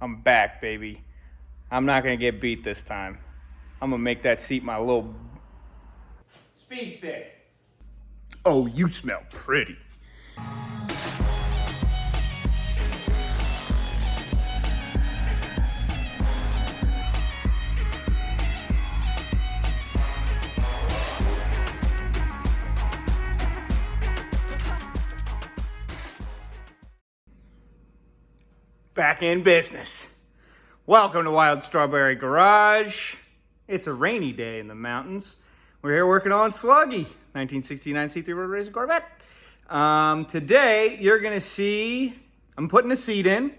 I'm back, baby. I'm not gonna get beat this time. I'm gonna make that seat my little speed stick. Oh, you smell pretty. Back in business. Welcome to Wild Strawberry Garage. It's a rainy day in the mountains. We're here working on SLUGGIE, 1969 C3 Road Racing Corvette. Today, you're gonna see, I'm putting a seat in,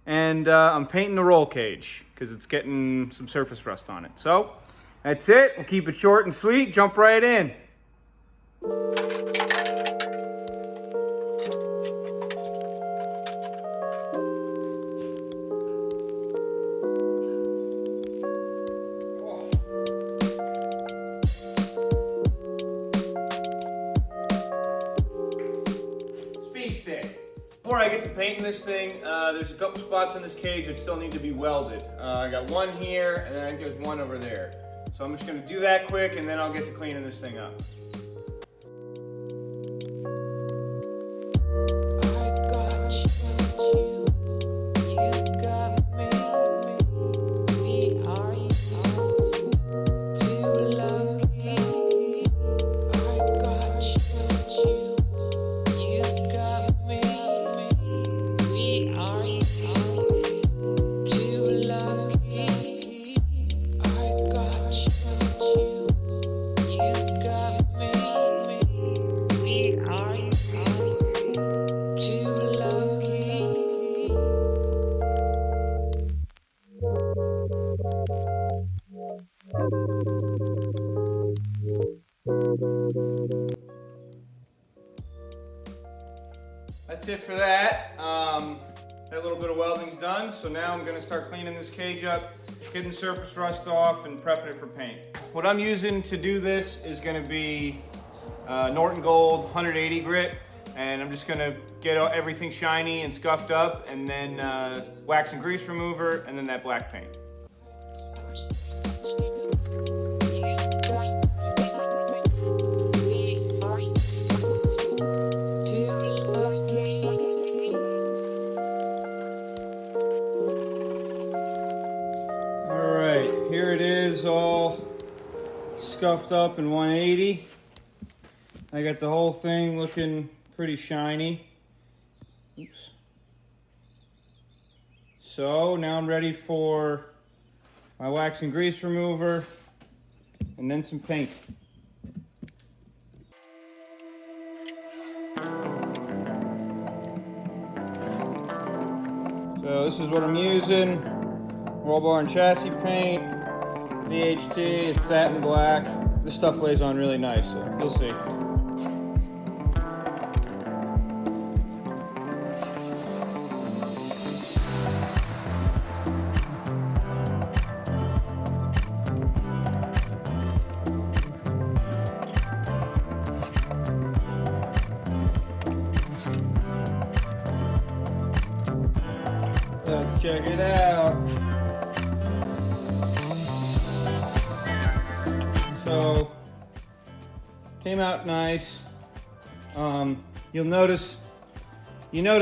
and I'm painting the roll cage, because it's getting some surface rust on it. So, that's it. We'll keep it short and sweet. Jump right in. Before I get to painting this thing, there's a couple spots in this cage that still need to be welded. I got one here, and then I think there's one over there. So I'm just gonna do that quick, and then I'll get to cleaning this thing up. That's it for that. That little bit of welding's done, so now I'm gonna start cleaning this cage up, getting the surface rust off, and prepping it for paint. What I'm using to do this is gonna be Norton Gold 180 grit, and I'm just gonna get everything shiny and scuffed up, and then wax and grease remover, and then that black paint. Here it is, all scuffed up in 180. I got the whole thing looking pretty shiny. Oops. So now I'm ready for my wax and grease remover and then some paint. So this is what I'm using. Roll bar and chassis paint, VHT, it's satin black. This stuff lays on really nice, so you'll see. Let's check it out. So, came out nice. You notice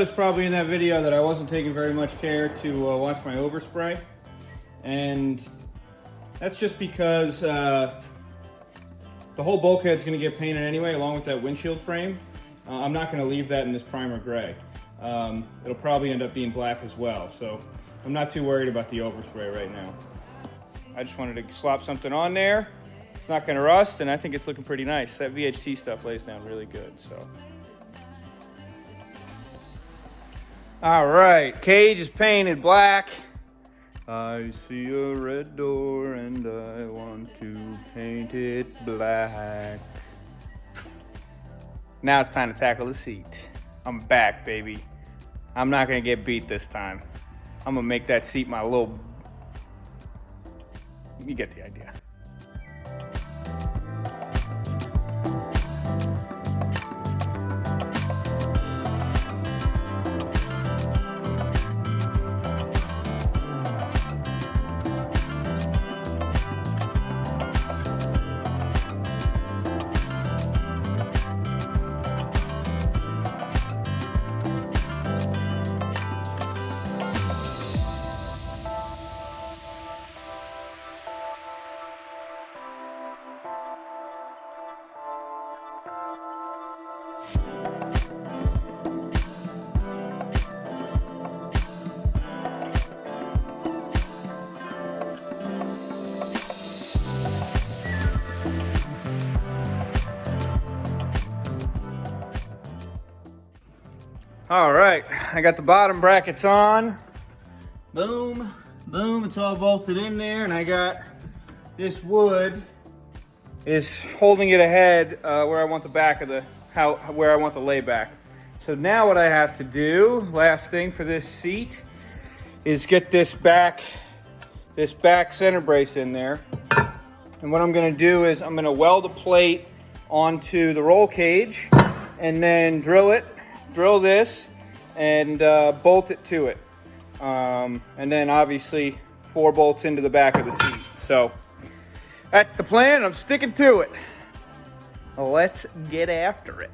probably in that video that I wasn't taking very much care to watch my overspray. And that's just because the whole bulkhead's gonna get painted anyway, along with that windshield frame. I'm not gonna leave that in this primer gray. It'll probably end up being black as well. So I'm not too worried about the overspray right now. I just wanted to slap something on there. It's not gonna rust, and I think it's looking pretty nice. That VHT stuff lays down really good, so. All right, cage is painted black. I see a red door and I want to paint it black. Now it's time to tackle the seat. I'm back, baby. I'm not gonna get beat this time. I'm gonna make that seat my little, you get the idea. All right, I got the bottom brackets on. Boom, boom, it's all bolted in there, and I got this wood is holding it ahead where I want the back of where I want the layback. So now what I have to do, last thing for this seat, is get this back center brace in there. And what I'm gonna do is I'm gonna weld a plate onto the roll cage and then drill this and bolt it to it. And then obviously 4 bolts into the back of the seat. So that's the plan. I'm sticking to it. Let's get after it.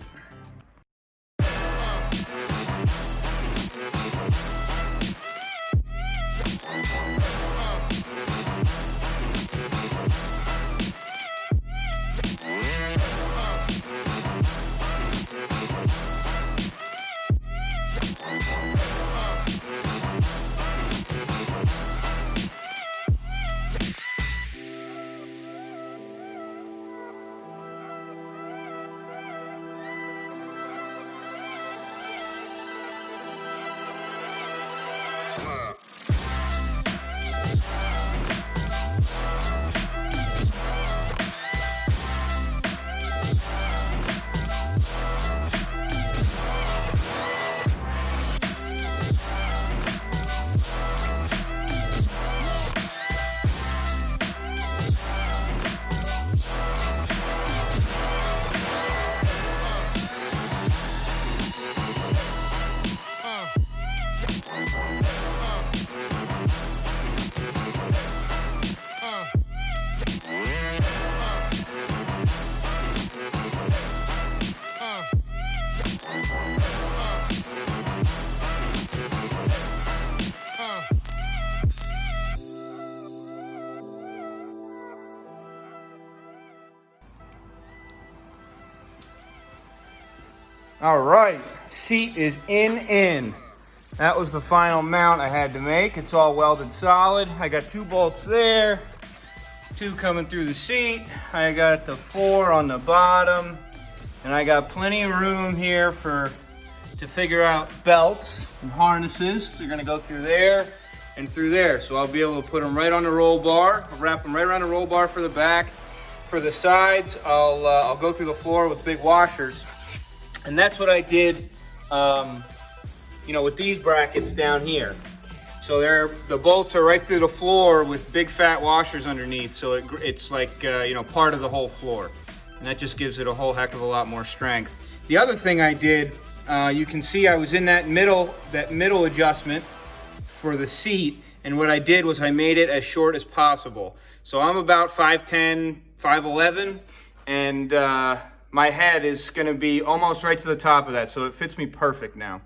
All right, seat is in. That was the final mount I had to make. It's all welded solid. I got 2 bolts there, 2 coming through the seat. I got the 4 on the bottom, and I got plenty of room here to figure out belts and harnesses. They're gonna go through there and through there. So I'll be able to put them right on the roll bar. I'll wrap them right around the roll bar for the back. For the sides, I'll go through the floor with big washers. And that's what I did, with these brackets down here. So the bolts are right through the floor with big fat washers underneath. So it's like, part of the whole floor. And that just gives it a whole heck of a lot more strength. The other thing I did, you can see I was in that middle adjustment for the seat. And what I did was I made it as short as possible. So I'm about 5'10", 5'11", and my head is gonna be almost right to the top of that, so it fits me perfect now.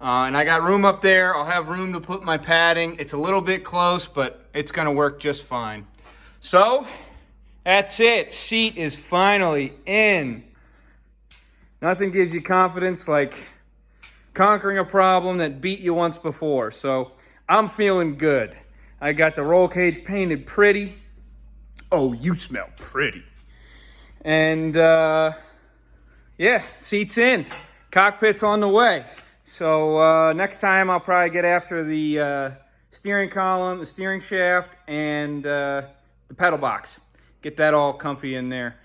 And I got room up there. I'll have room to put my padding. It's a little bit close, but it's gonna work just fine. So, that's it. Seat is finally in. Nothing gives you confidence like conquering a problem that beat you once before. So, I'm feeling good. I got the roll cage painted pretty. Oh, you smell pretty. And, yeah, seat's in. Cockpit's on the way. So next time I'll probably get after the steering column, the steering shaft, and the pedal box. Get that all comfy in there.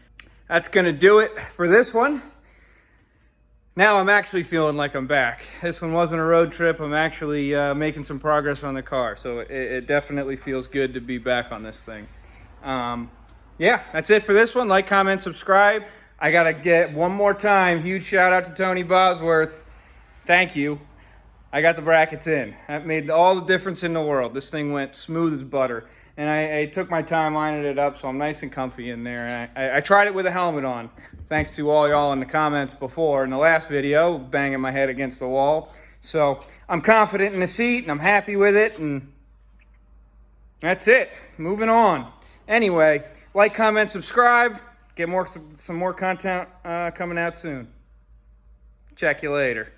That's gonna do it for this one. Now I'm actually feeling like I'm back. This one wasn't a road trip. I'm actually making some progress on the car. So it definitely feels good to be back on this thing. Yeah, that's it for this one. Like, comment, subscribe. I gotta get one more time, huge shout out to Tony Bosworth. Thank you. I got the brackets in. That made all the difference in the world. This thing went smooth as butter. And I took my time lining it up, so I'm nice and comfy in there. And I tried it with a helmet on. Thanks to all y'all in the comments before in the last video, banging my head against the wall. So I'm confident in the seat and I'm happy with it, and that's it. Moving on. Anyway, like, comment, subscribe. Get some more content coming out soon. Check you later.